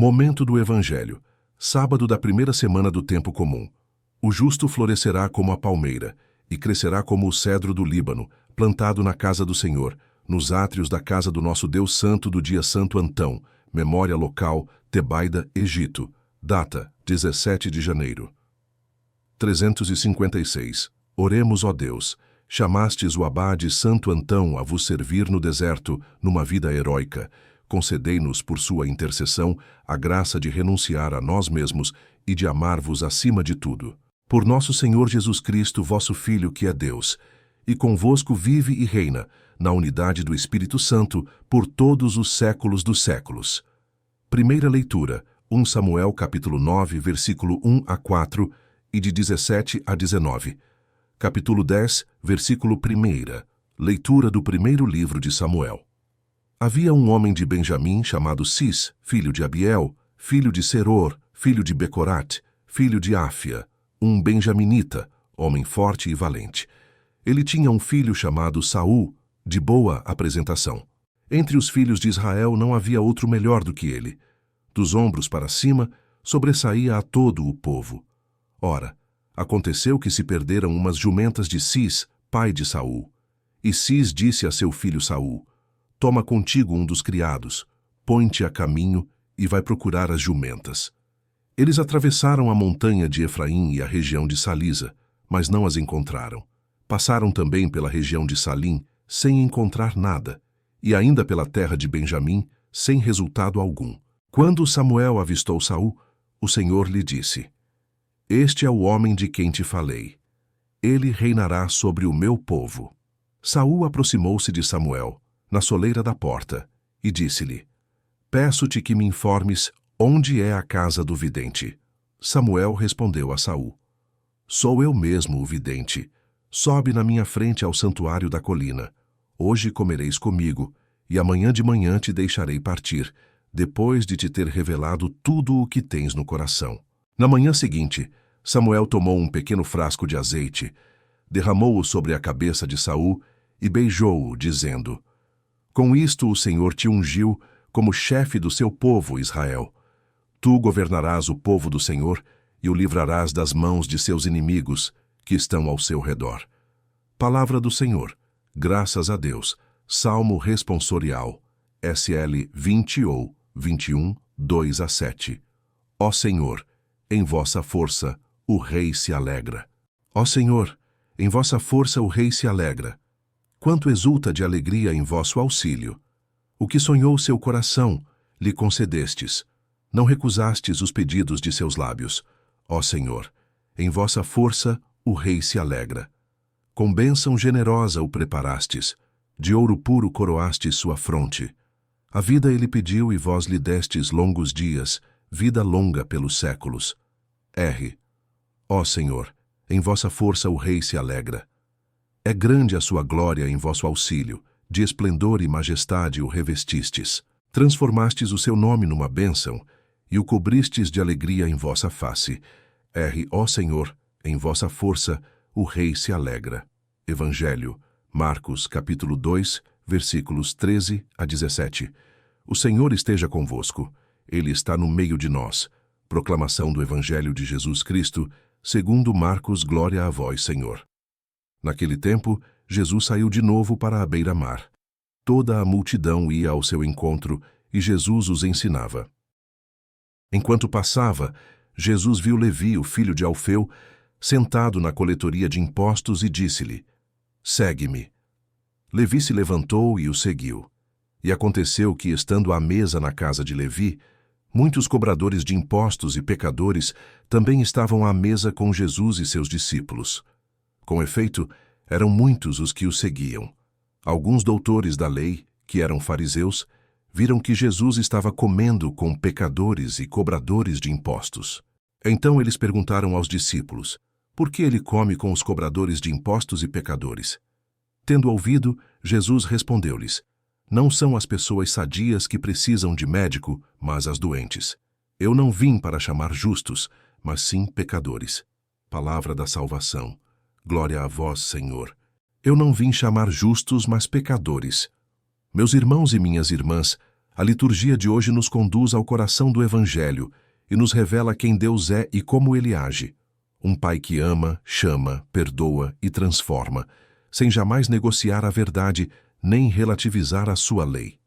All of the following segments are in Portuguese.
Momento do Evangelho. Sábado da primeira semana do tempo comum. O justo florescerá como a palmeira, e crescerá como o cedro do Líbano, plantado na casa do Senhor, nos átrios da casa do nosso Deus Santo do dia Santo Antão, memória local, Tebaida, Egito. Data, 17 de janeiro. 356. Oremos, ó Deus. Chamastes o abade Santo Antão a vos servir no deserto, numa vida heróica. Concedei-nos, por sua intercessão, a graça de renunciar a nós mesmos e de amar-vos acima de tudo. Por nosso Senhor Jesus Cristo, vosso Filho, que é Deus, e convosco vive e reina, na unidade do Espírito Santo, por todos os séculos dos séculos. Primeira leitura, 1 Samuel capítulo 9, versículo 1 a 4 e de 17 a 19. Capítulo 10, versículo 1. Leitura do primeiro livro de Samuel. Havia um homem de Benjamim chamado Cis, filho de Abiel, filho de Seror, filho de Becorat, filho de Áfia, um benjaminita, homem forte e valente. Ele tinha um filho chamado Saul, de boa apresentação. Entre os filhos de Israel não havia outro melhor do que ele. Dos ombros para cima, sobressaía a todo o povo. Ora, aconteceu que se perderam umas jumentas de Cis, pai de Saul. E Cis disse a seu filho Saul: Toma contigo um dos criados, põe-te a caminho e vai procurar as jumentas. Eles atravessaram a montanha de Efraim e a região de Salisa, mas não as encontraram. Passaram também pela região de Salim, sem encontrar nada, e ainda pela terra de Benjamim, sem resultado algum. Quando Samuel avistou Saul, o Senhor lhe disse: Este é o homem de quem te falei. Ele reinará sobre o meu povo. Saul aproximou-se de Samuel, na soleira da porta, e disse-lhe: Peço-te que me informes onde é a casa do vidente. Samuel respondeu a Saul: Sou eu mesmo o vidente. Sobe na minha frente ao santuário da colina. Hoje comereis comigo, e amanhã de manhã te deixarei partir, depois de te ter revelado tudo o que tens no coração. Na manhã seguinte, Samuel tomou um pequeno frasco de azeite, derramou-o sobre a cabeça de Saul e beijou-o, dizendo: Com isto o Senhor te ungiu como chefe do seu povo, Israel. Tu governarás o povo do Senhor e o livrarás das mãos de seus inimigos, que estão ao seu redor. Palavra do Senhor. Graças a Deus. Salmo responsorial. SL 20 ou 21, 2 a 7. Ó Senhor, em vossa força o rei se alegra. Ó Senhor, em vossa força o rei se alegra. Quanto exulta de alegria em vosso auxílio. O que sonhou seu coração, lhe concedestes. Não recusastes os pedidos de seus lábios. Ó Senhor, em vossa força o rei se alegra. Com bênção generosa o preparastes, de ouro puro coroastes sua fronte. A vida ele pediu e vós lhe destes longos dias, vida longa pelos séculos. Ó Senhor, em vossa força o rei se alegra. É grande a sua glória em vosso auxílio, de esplendor e majestade o revestistes. Transformastes o seu nome numa bênção, e o cobristes de alegria em vossa face. Ó Senhor, em vossa força o rei se alegra. Evangelho, Marcos capítulo 2, versículos 13 a 17. O Senhor esteja convosco, Ele está no meio de nós. Proclamação do Evangelho de Jesus Cristo, segundo Marcos, glória a vós, Senhor. Naquele tempo, Jesus saiu de novo para a beira-mar. Toda a multidão ia ao seu encontro e Jesus os ensinava. Enquanto passava, Jesus viu Levi, o filho de Alfeu, sentado na coletoria de impostos e disse-lhe: Segue-me. Levi se levantou e o seguiu. E aconteceu que, estando à mesa na casa de Levi, muitos cobradores de impostos e pecadores também estavam à mesa com Jesus e seus discípulos. Com efeito, eram muitos os que o seguiam. Alguns doutores da lei, que eram fariseus, viram que Jesus estava comendo com pecadores e cobradores de impostos. Então eles perguntaram aos discípulos: Por que ele come com os cobradores de impostos e pecadores? Tendo ouvido, Jesus respondeu-lhes: Não são as pessoas sadias que precisam de médico, mas as doentes. Eu não vim para chamar justos, mas sim pecadores. Palavra da salvação. Glória a vós, Senhor. Eu não vim chamar justos, mas pecadores. Meus irmãos e minhas irmãs, A liturgia de hoje nos conduz ao coração do Evangelho e nos revela quem Deus é e como Ele age. Um Pai que ama, chama, perdoa e transforma, sem jamais negociar a verdade nem relativizar a sua lei.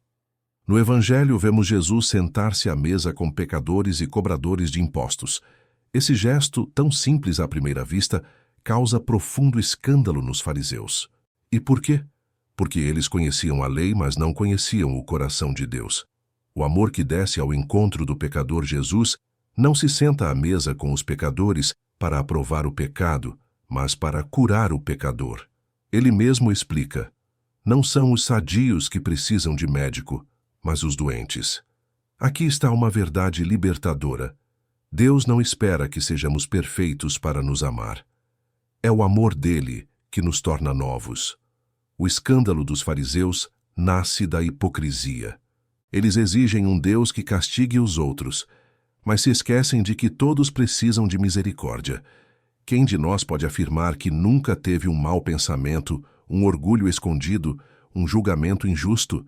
No Evangelho vemos Jesus sentar-se à mesa com pecadores e cobradores de impostos. Esse gesto, tão simples à primeira vista, causa profundo escândalo nos fariseus. E por quê? Porque eles conheciam a lei, mas não conheciam o coração de Deus. O amor que desce ao encontro do pecador Jesus não se senta à mesa com os pecadores para aprovar o pecado, mas para curar o pecador. Ele mesmo explica: não são os sadios que precisam de médico, mas os doentes. Aqui está uma verdade libertadora. Deus não espera que sejamos perfeitos para nos amar. É o amor dele que nos torna novos. O escândalo dos fariseus nasce da hipocrisia. Eles exigem um Deus que castigue os outros, mas se esquecem de que todos precisam de misericórdia. Quem de nós pode afirmar que nunca teve um mau pensamento, um orgulho escondido, um julgamento injusto?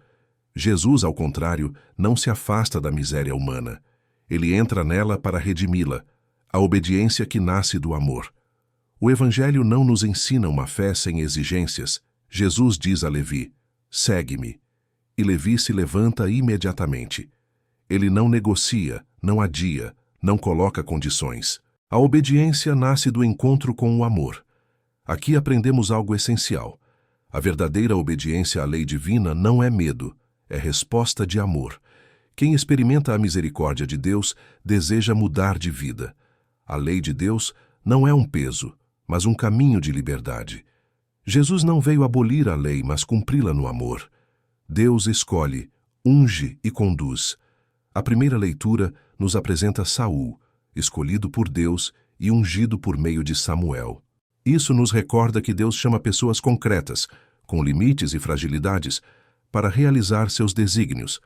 Jesus, ao contrário, não se afasta da miséria humana. Ele entra nela para redimi-la, a obediência que nasce do amor. O Evangelho não nos ensina uma fé sem exigências. Jesus diz a Levi: segue-me. E Levi se levanta imediatamente. Ele não negocia, não adia, não coloca condições. A obediência nasce do encontro com o amor. Aqui aprendemos algo essencial. A verdadeira obediência à lei divina não é medo, é resposta de amor. Quem experimenta a misericórdia de Deus deseja mudar de vida. A lei de Deus não é um peso, mas um caminho de liberdade. Jesus não veio abolir a lei, mas cumpri-la no amor. Deus escolhe, unge e conduz. A primeira leitura nos apresenta Saul, escolhido por Deus e ungido por meio de Samuel. Isso nos recorda que Deus chama pessoas concretas, com limites e fragilidades, para realizar seus desígnios.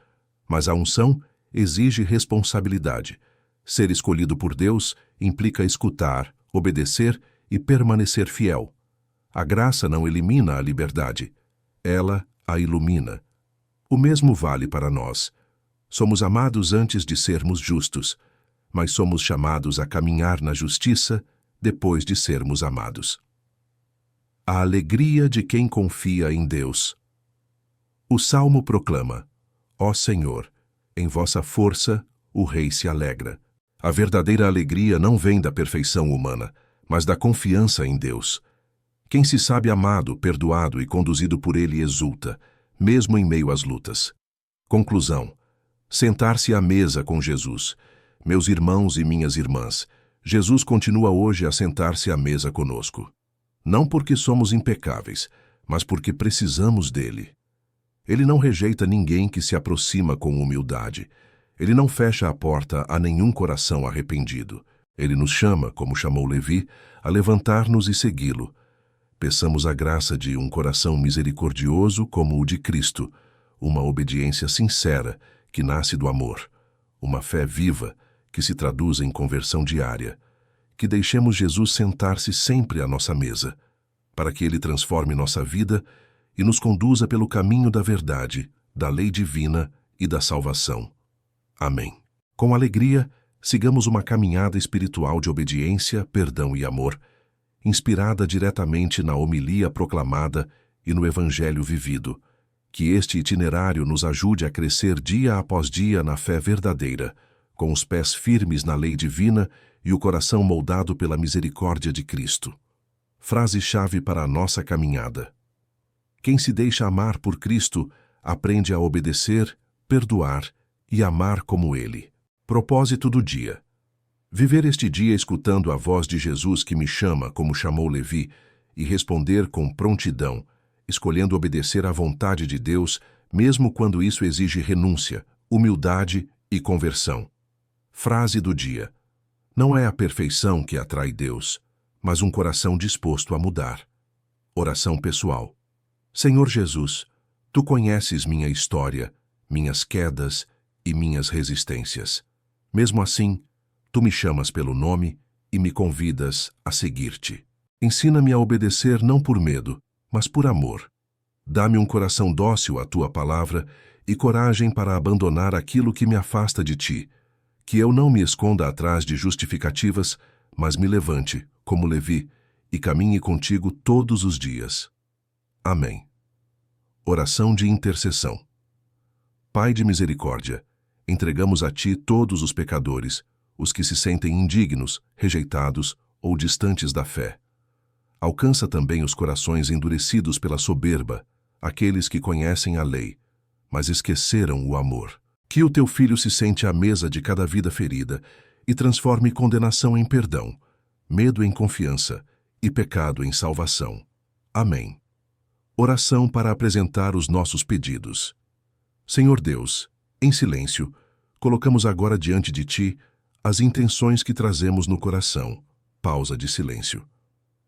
Mas a unção exige responsabilidade. Ser escolhido por Deus implica escutar, obedecer e permanecer fiel. A graça não elimina a liberdade, ela a ilumina. O mesmo vale para nós. Somos amados antes de sermos justos, mas somos chamados a caminhar na justiça depois de sermos amados. A alegria de quem confia em Deus. O Salmo proclama: ó Senhor, em vossa força o Rei se alegra. A verdadeira alegria não vem da perfeição humana, mas da confiança em Deus. Quem se sabe amado, perdoado e conduzido por Ele exulta, mesmo em meio às lutas. Conclusão: sentar-se à mesa com Jesus. Meus irmãos e minhas irmãs, Jesus continua hoje a sentar-se à mesa conosco. Não porque somos impecáveis, mas porque precisamos dele. Ele não rejeita ninguém que se aproxima com humildade. Ele não fecha a porta a nenhum coração arrependido. Ele nos chama, como chamou Levi, a levantar-nos e segui-lo. Peçamos a graça de um coração misericordioso como o de Cristo, uma obediência sincera que nasce do amor, uma fé viva que se traduz em conversão diária. Que deixemos Jesus sentar-se sempre à nossa mesa, para que Ele transforme nossa vida e nos conduza pelo caminho da verdade, da lei divina e da salvação. Amém. Com alegria, sigamos uma caminhada espiritual de obediência, perdão e amor, inspirada diretamente na homilia proclamada e no Evangelho vivido. Que este itinerário nos ajude a crescer dia após dia na fé verdadeira, com os pés firmes na lei divina e o coração moldado pela misericórdia de Cristo. Frase-chave para a nossa caminhada: quem se deixa amar por Cristo aprende a obedecer, perdoar e amar como Ele. Propósito do dia: viver este dia escutando a voz de Jesus que me chama, como chamou Levi, e responder com prontidão, escolhendo obedecer à vontade de Deus, mesmo quando isso exige renúncia, humildade e conversão. Frase do dia: não é a perfeição que atrai Deus, mas um coração disposto a mudar. Oração pessoal: Senhor Jesus, Tu conheces minha história, minhas quedas e minhas resistências. Mesmo assim, Tu me chamas pelo nome e me convidas a seguir-te. Ensina-me a obedecer não por medo, mas por amor. Dá-me um coração dócil à Tua palavra e coragem para abandonar aquilo que me afasta de ti. Que eu não me esconda atrás de justificativas, mas me levante, como Levi, e caminhe contigo todos os dias. Amém. Oração de intercessão. Pai de misericórdia, entregamos a ti todos os pecadores, os que se sentem indignos, rejeitados ou distantes da fé. Alcança também os corações endurecidos pela soberba, aqueles que conhecem a lei, mas esqueceram o amor. Que o teu Filho se sente à mesa de cada vida ferida e transforme condenação em perdão, medo em confiança e pecado em salvação. Amém. Oração para apresentar os nossos pedidos. Senhor Deus, em silêncio, colocamos agora diante de ti as intenções que trazemos no coração. Pausa de silêncio.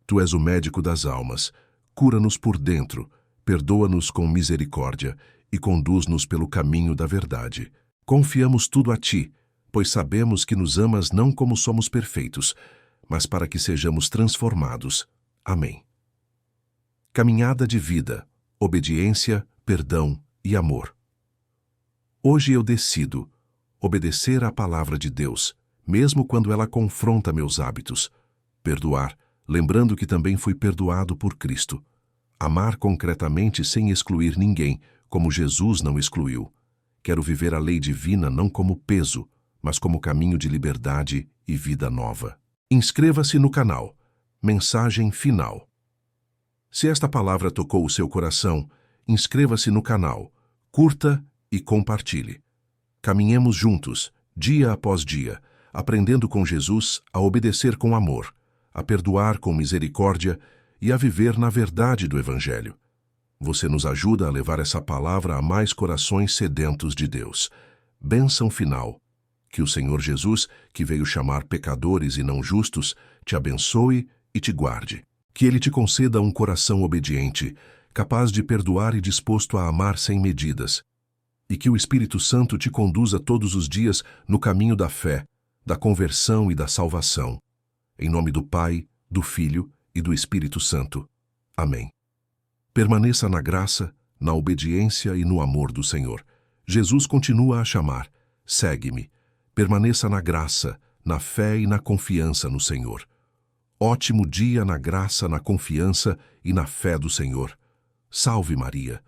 Tu és o médico das almas, cura-nos por dentro, perdoa-nos com misericórdia e conduz-nos pelo caminho da verdade. Confiamos tudo a ti, pois sabemos que nos amas não como somos perfeitos, mas para que sejamos transformados. Amém. Caminhada de vida, obediência, perdão e amor. Hoje eu decido obedecer à palavra de Deus, mesmo quando ela confronta meus hábitos. Perdoar, lembrando que também fui perdoado por Cristo. Amar concretamente sem excluir ninguém, como Jesus não excluiu. Quero viver a lei divina não como peso, mas como caminho de liberdade e vida nova. Inscreva-se no canal. Mensagem final. Se esta palavra tocou o seu coração, inscreva-se no canal, curta e compartilhe. Caminhemos juntos, dia após dia, aprendendo com Jesus a obedecer com amor, a perdoar com misericórdia e a viver na verdade do Evangelho. Você nos ajuda a levar essa palavra a mais corações sedentos de Deus. Bênção final. Que o Senhor Jesus, que veio chamar pecadores e não justos, te abençoe e te guarde. Que Ele te conceda um coração obediente, capaz de perdoar e disposto a amar sem medidas. E que o Espírito Santo te conduza todos os dias no caminho da fé, da conversão e da salvação. Em nome do Pai, do Filho e do Espírito Santo. Amém. Permaneça na graça, na obediência e no amor do Senhor. Jesus continua a chamar: segue-me. Permaneça na graça, na fé e na confiança no Senhor. Ótimo dia na graça, na confiança e na fé do Senhor. Salve Maria!